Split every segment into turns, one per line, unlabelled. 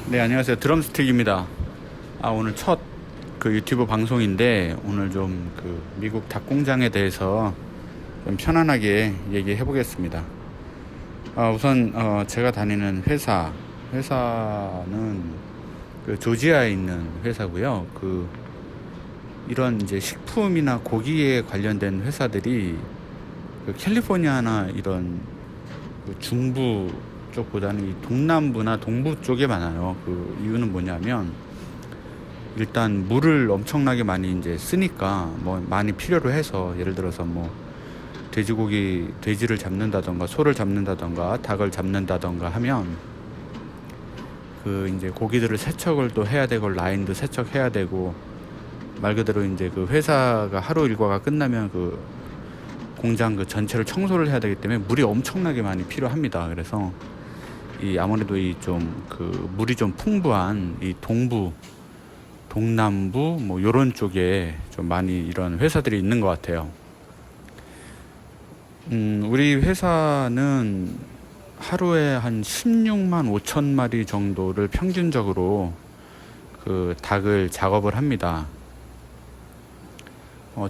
네, 안녕하세요. 드럼스틱입니다. 오늘 첫 유튜브 방송인데, 오늘 좀 미국 닭공장에 대해서 좀 편안하게 얘기해 보겠습니다. 우선, 제가 다니는 회사는 조지아에 있는 회사고요. 이런 이제 식품이나 고기에 관련된 회사들이 캘리포니아나 이런 중부 쪽보다는 이 동남부나 동부 쪽에 많아요. 그 이유는 뭐냐면, 일단 물을 엄청나게 많이 이제 쓰니까 뭐 많이 필요로 해서, 예를 들어서 뭐 돼지를 잡는다던가 소를 잡는다던가 닭을 잡는다던가 하면 이제 고기들을 세척을 또 해야 되고, 라인도 세척해야 되고, 말 그대로 이제 회사가 하루 일과가 끝나면 공장 전체를 청소를 해야 되기 때문에 물이 엄청나게 많이 필요합니다. 그래서 아무래도 물이 좀 풍부한 이 동남부 뭐 요런 쪽에 좀 많이 이런 회사들이 있는 것 같아요. 우리 회사는 하루에 한 16만 5천 마리 정도를 평균적으로 닭을 작업을 합니다.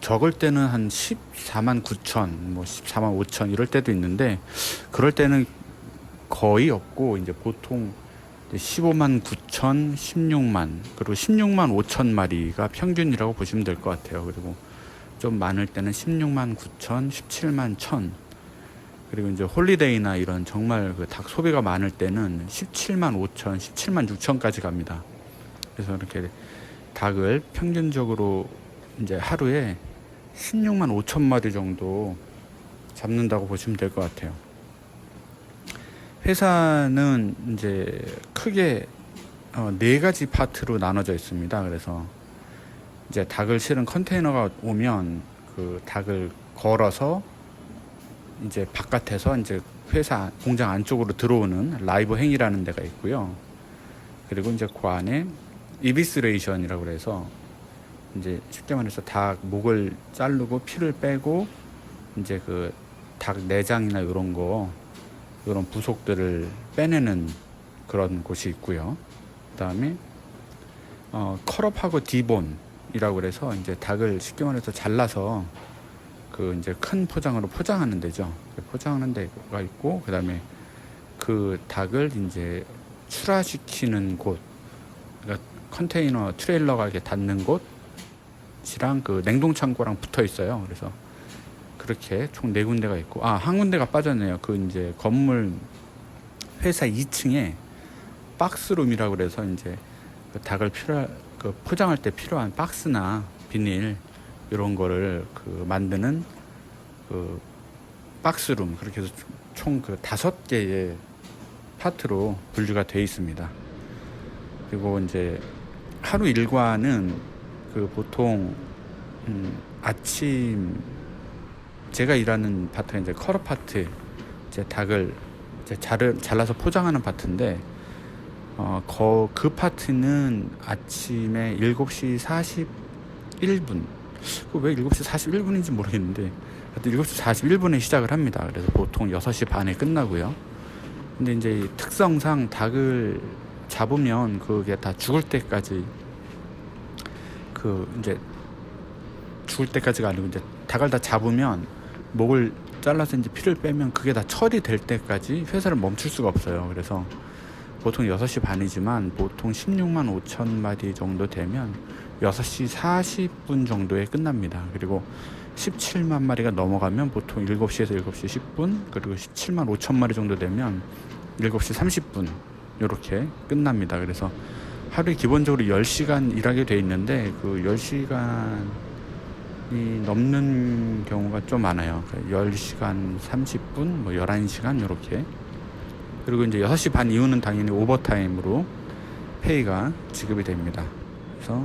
적을 때는 한 14만 9천, 뭐 14만 5천 이럴 때도 있는데, 그럴 때는 거의 없고, 이제 보통 15만 9천, 16만, 그리고 16만 5천 마리가 평균이라고 보시면 될 것 같아요. 그리고 좀 많을 때는 16만 9천, 17만 1천, 그리고 이제 홀리데이나 이런 정말 닭 소비가 많을 때는 17만 5천, 17만 6천까지 갑니다. 그래서 이렇게 닭을 평균적으로 이제 하루에 16만 5천 마리 정도 잡는다고 보시면 될 것 같아요. 회사는 이제 크게 네 가지 파트로 나눠져 있습니다. 그래서 이제 닭을 실은 컨테이너가 오면 닭을 걸어서 이제 바깥에서 이제 회사 공장 안쪽으로 들어오는 라이브 행이라는 데가 있고요. 그리고 이제 그 안에 이비스레이션이라고 그래서, 이제 쉽게 말해서 닭 목을 자르고 피를 빼고 이제 닭 내장이나 이런 부속들을 빼내는 그런 곳이 있고요. 그다음에 컬업하고 디본이라고 그래서 이제 닭을 쉽게 말해서 잘라서 이제 큰 포장으로 포장하는 데죠. 포장하는 데가 있고, 그다음에 닭을 이제 출하시키는 곳, 그러니까 컨테이너 트레일러가 이렇게 닿는 곳이랑 냉동 창고랑 붙어 있어요. 그래서 그렇게 총 네 군데가 있고, 한 군데가 빠졌네요. 이제 건물 회사 2층에 박스룸이라고 그래서, 이제 닭을 포장할 때 필요한 박스나 비닐 이런 거를 만드는 박스룸, 그렇게 해서 총 5개의 파트로 분류가 되어 있습니다. 그리고 이제 하루 일과는 보통 아침, 제가 일하는 파트가 이제 컬업 파트, 이제 닭을 이제 잘라서 포장하는 파트인데, 그 파트는 아침에 7시 41분, 왜 7시 41분인지 모르겠는데, 하여튼 7시 41분에 시작을 합니다. 그래서 보통 6시 반에 끝나고요. 근데 이제 특성상 닭을 잡으면 그게 다 죽을 때까지, 이제 죽을 때까지가 아니고, 이제 닭을 다 잡으면 목을 잘라서 이제 피를 빼면 그게 다 처리될 때까지 회사를 멈출 수가 없어요. 그래서 보통 6시 반이지만 보통 16만 5천 마리 정도 되면 6시 40분 정도에 끝납니다. 그리고 17만 마리가 넘어가면 보통 7시에서 7시 10분, 그리고 17만 5천 마리 정도 되면 7시 30분 이렇게 끝납니다. 그래서 하루에 기본적으로 10시간 일하게 돼 있는데, 10시간이 넘는 경우가 좀 많아요. 10시간 30분, 뭐 11시간 이렇게. 그리고 이제 6시 반 이후는 당연히 오버타임으로 페이가 지급이 됩니다. 그래서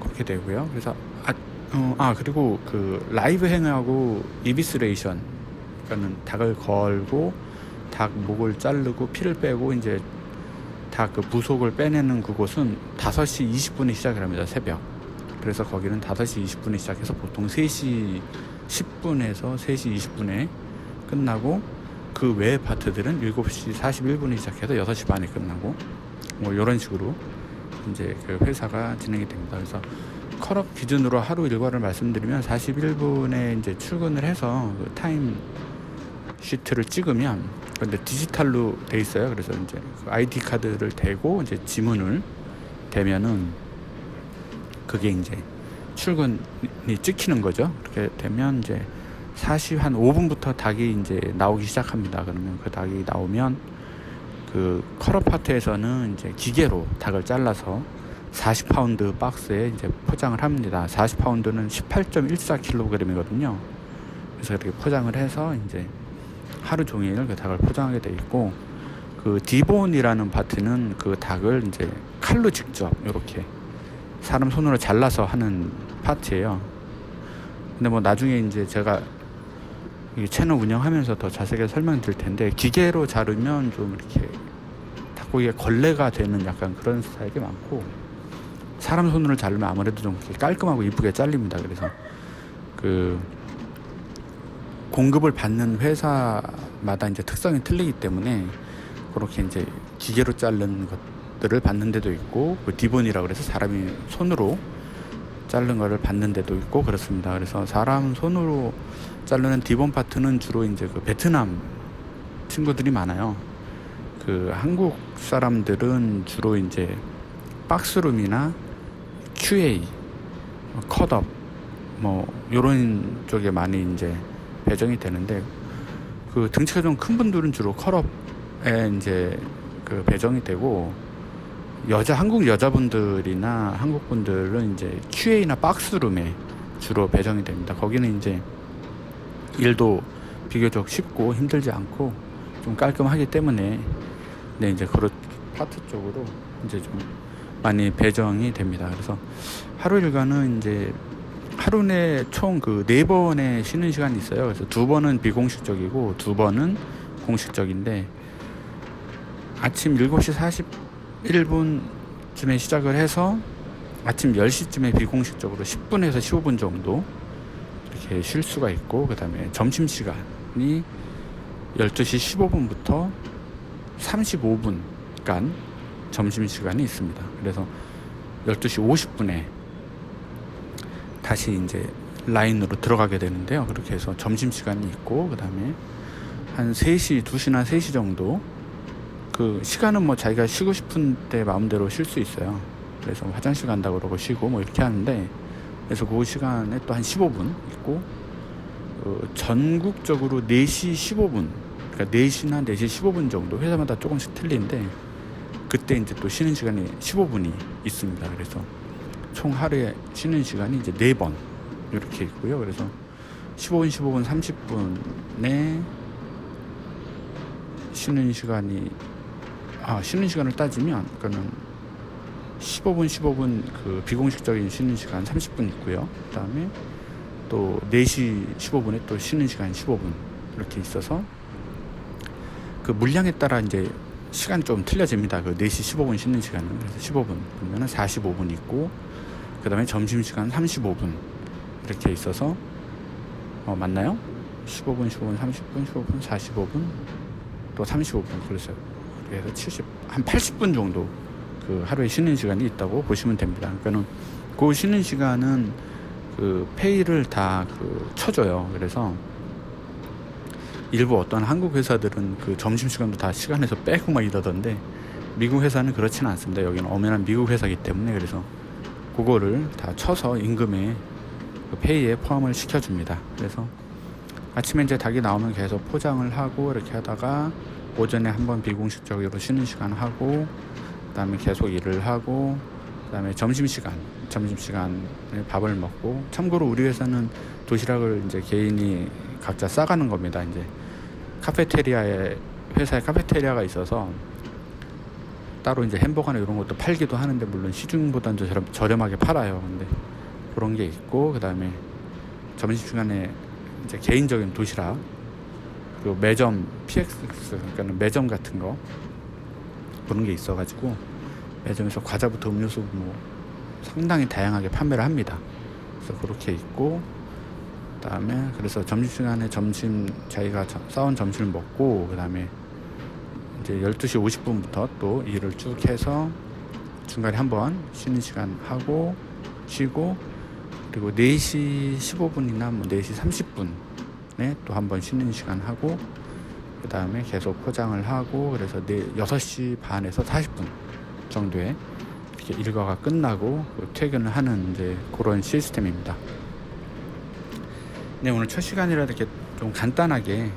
그렇게 되고요. 그래서 그리고 라이브 행하고 이비스레이션, 그러니까는 닭을 걸고 닭 목을 자르고 피를 빼고 이제 닭 부속을 빼내는 그곳은 5시 20분에 시작을 합니다. 새벽. 그래서 거기는 5시 20분에 시작해서 보통 3시 10분에서 3시 20분에 끝나고, 그 외의 파트들은 7시 41분에 시작해서 6시 반에 끝나고 뭐 이런 식으로 이제 그 회사가 진행이 됩니다. 그래서 컬업 기준으로 하루 일과를 말씀드리면 41분에 이제 출근을 해서 그 타임 시트를 찍으면, 근데 디지털로 돼 있어요. 그래서 이제 그 아이디 카드를 대고 이제 지문을 대면은 그게 이제 출근이 찍히는 거죠. 그렇게 되면 이제 40 한 5분부터 닭이 이제 나오기 시작합니다. 그러면 그 닭이 나오면 그 컬업 파트에서는 이제 기계로 닭을 잘라서 40파운드 박스에 이제 포장을 합니다. 40파운드는 18.14kg이거든요. 그래서 이렇게 포장을 해서 이제 하루 종일 그 닭을 포장하게 돼 있고, 그 디본이라는 파트는 그 닭을 이제 칼로 직접 이렇게 사람 손으로 잘라서 하는 파트예요. 근데 뭐 나중에 이제 제가 이 채널 운영하면서 더 자세하게 설명드릴 텐데, 기계로 자르면 좀 이렇게 닭고기가 걸레가 되는 약간 그런 스타일이 많고, 사람 손으로 자르면 아무래도 좀 깔끔하고 이쁘게 잘립니다. 그래서 그 공급을 받는 회사마다 이제 특성이 틀리기 때문에 그렇게 이제 기계로 자른 것들을 받는 데도 있고, 그 디본이라고 그래서 사람이 손으로 자른 거를 받는 데도 있고 그렇습니다. 그래서 사람 손으로 자르는 디본 파트는 주로 이제 그 베트남 친구들이 많아요. 그 한국 사람들은 주로 이제 박스룸이나 QA, 컷업 뭐 요런 쪽에 많이 이제 배정이 되는데, 그 등치가 좀 큰 분들은 주로 컷업에 이제 그 배정이 되고, 한국 여자분들이나 한국 분들은 이제 QA나 박스룸에 주로 배정이 됩니다. 거기는 이제 일도 비교적 쉽고 힘들지 않고 좀 깔끔하기 때문에 네, 이제 그런 파트 쪽으로 이제 좀 많이 배정이 됩니다. 그래서 하루 일과는 이제 하루 내 총 그 4번의 쉬는 시간이 있어요. 그래서 2번은 비공식적이고 2번은 공식적인데, 아침 7시 41분쯤에 시작을 해서 아침 10시쯤에 비공식적으로 10분에서 15분 정도 이렇게 쉴 수가 있고, 그 다음에 점심시간이 12시 15분부터 35분간 점심시간이 있습니다. 그래서 12시 50분에 다시 이제 라인으로 들어가게 되는데요. 그렇게 해서 점심시간이 있고, 그 다음에 한 3시, 2시나 3시 정도, 그 시간은 뭐 자기가 쉬고 싶은 때 마음대로 쉴 수 있어요. 그래서 화장실 간다고 그러고 쉬고 뭐 이렇게 하는데, 그래서 그 시간에 또 한 15분 있고, 전국적으로 4시 15분, 그러니까 4시나 4시 15분 정도, 회사마다 조금씩 틀린데 그때 이제 또 쉬는 시간이 15분이 있습니다. 그래서 총 하루에 쉬는 시간이 이제 4번 이렇게 있고요. 그래서 15분, 15분, 30분에 쉬는 시간이, 쉬는 시간을 따지면 그거는 15분, 15분 그 비공식적인 쉬는 시간 30분 있고요. 그 다음에 또 4시 15분에 또 쉬는 시간 15분 이렇게 있어서, 그 물량에 따라 이제 시간이 좀 틀려집니다. 그 4시 15분 쉬는 시간은. 그래서 15분 그러면은 45분 있고, 그 다음에 점심시간 35분 이렇게 있어서, 맞나요? 15분, 15분, 30분, 15분, 45분, 또 35분, 그래서 80분 정도 그 하루에 쉬는 시간이 있다고 보시면 됩니다. 그러니까는 그 쉬는 시간은 그 페이를 다 그 쳐줘요. 그래서 일부 어떤 한국 회사들은 그 점심시간도 다 시간에서 빼고 막 이러던데, 미국 회사는 그렇지는 않습니다. 여기는 엄연한 미국 회사이기 때문에. 그래서 그거를 다 쳐서 임금에 그 페이에 포함을 시켜줍니다. 그래서 아침에 이제 닭이 나오면 계속 포장을 하고 이렇게 하다가, 오전에 한번 비공식적으로 쉬는 시간 하고, 그 다음에 계속 일을 하고, 그 다음에 점심시간에 밥을 먹고, 참고로 우리 회사는 도시락을 이제 개인이 각자 싸가는 겁니다. 이제 회사에 카페테리아가 있어서 따로 이제 햄버거나 이런 것도 팔기도 하는데, 물론 시중보다는 저렴하게 팔아요. 근데 그런 게 있고, 그 다음에 점심시간에 이제 개인적인 도시락, 그 매점 PX, 그러니까 매점 같은 거 그런 게 있어가지고 매점에서 과자부터 음료수 뭐 상당히 다양하게 판매를 합니다. 그래서 그렇게 있고, 그다음에 그래서 점심시간에 저희가 싸온 점심을 먹고, 그다음에 이제 12시 50분부터 또 일을 쭉 해서 중간에 한번 쉬는 시간 하고 쉬고, 그리고 4시 15분이나 뭐 4시 30분에 또 한번 쉬는 시간 하고, 그 다음에 계속 포장을 하고, 그래서 6시 반에서 40분 정도에 이렇게 일과가 끝나고 퇴근을 하는 이제 그런 시스템입니다. 네, 오늘 첫 시간이라 이렇게 좀 간단하게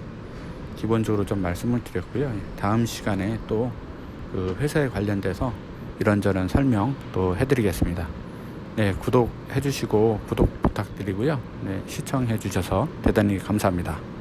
기본적으로 좀 말씀을 드렸고요. 다음 시간에 또 그 회사에 관련돼서 이런저런 설명 또 해드리겠습니다. 네, 구독해 주시고 구독 부탁드리고요. 네, 시청해 주셔서 대단히 감사합니다.